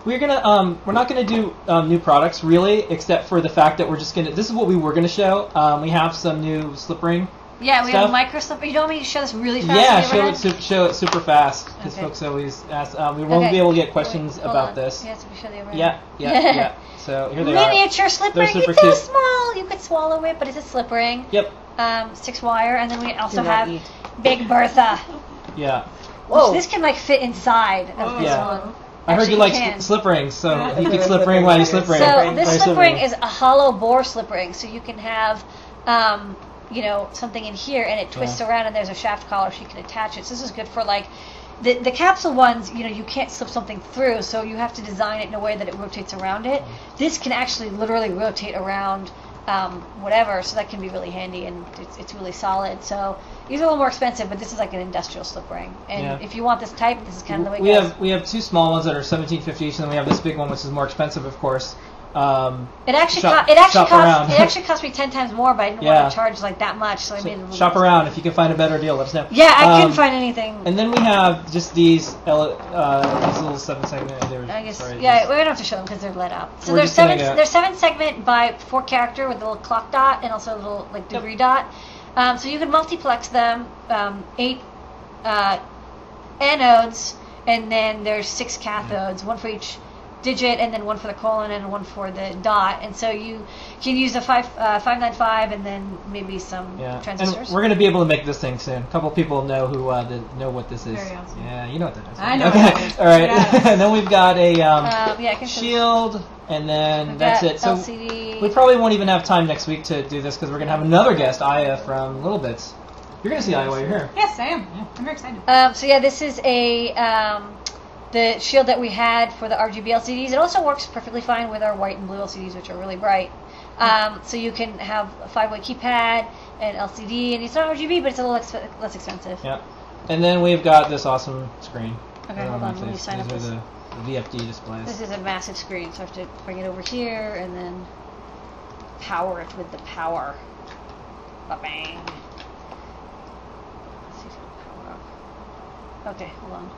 we're not gonna do new products really, except for the fact that we're just gonna. This is what we were gonna show. We have some new slip ring. Yeah, we stuff. have micro slip. You don't want me to show this really fast? Yeah, show it super fast because folks always ask. We won't be able to get questions about this. Yes, we show the overhead. Yeah. So here they are. Miniature slip ring. It's so small. You could swallow it, but it's a slip ring. Yep. 6 wire, and then we also have Big Bertha. Yeah. Whoa. This can like fit inside of this one. I heard you like slip rings, so you can slip ring while you slip ring. So this slip ring is a hollow bore slip ring, so you can have, something in here, and it twists around, and there's a shaft collar, so you can attach it. So this is good for like the capsule ones. You can't slip something through, so you have to design it in a way that it rotates around it. This can actually literally rotate around whatever, so that can be really handy, and it's really solid. So these are a little more expensive, but this is like an industrial slip ring. And if you want this type, this is kind of the way it goes. We have 2 small ones that are $17.50 each, and then we have this big one, which is more expensive, of course. It actually cost me 10 times more, but I didn't want to charge like that much, so I made it a little shop around. If you can find a better deal, let us know. Yeah, I couldn't find anything. And then we have just these little 7-segment. I guess we don't have to show them because they're lit up. So they're 7-segment by 4 character with a little clock dot and also a little like degree dot. So you can multiplex them 8 anodes, and then there's 6 cathodes, 1 for each digit, and then 1 for the colon and 1 for the dot. And so you can use a 595 and then maybe some transistors. And we're going to be able to make this thing soon. A couple people know who know what this is. Very awesome. Yeah, you know what that is. I know. Okay, all right. And then we've got a shield, and then that's it. So LCD. we probably won't even have time next week to do this because we're going to have another guest, Aya from Little Bits. You're going to see Aya while you're here. Yes, I am. Yeah. I'm very excited. So this is the shield that we had for the RGB LCDs. It also works perfectly fine with our white and blue LCDs, which are really bright. So you can have a 5-way keypad and LCD, and it's not RGB, but it's a little less expensive. Yeah. And then we've got this awesome screen. Okay, hold on. Let me sign up These are the VFD displays. This is a massive screen, so I have to bring it over here and then power it with the power. Ba-bang. Let's see if it'll power up. Okay, hold on.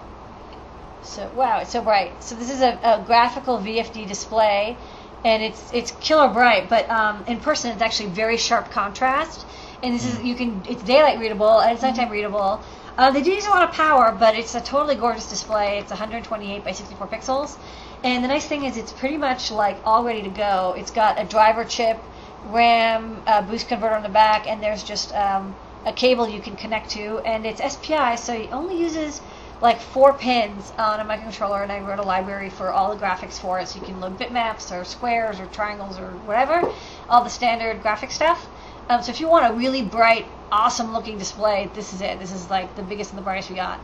So wow, it's so bright. So this is a graphical VFD display, and it's killer bright. But in person, it's actually very sharp contrast. And this is it's daylight readable and it's nighttime readable. They do use a lot of power, but it's a totally gorgeous display. It's 128 by 64 pixels, and the nice thing is it's pretty much like all ready to go. It's got a driver chip, RAM, boost converter on the back, and there's just a cable you can connect to, and it's SPI, so it only uses like 4 pins on a microcontroller, and I wrote a library for all the graphics for it, so you can load bitmaps or squares or triangles or whatever, all the standard graphic stuff. So if you want a really bright, awesome looking display, this is it. This is like the biggest and the brightest we got.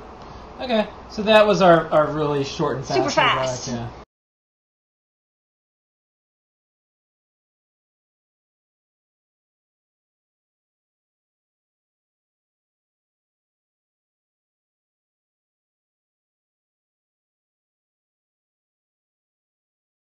Okay, so that was our really short and fast. Super fast. Yeah.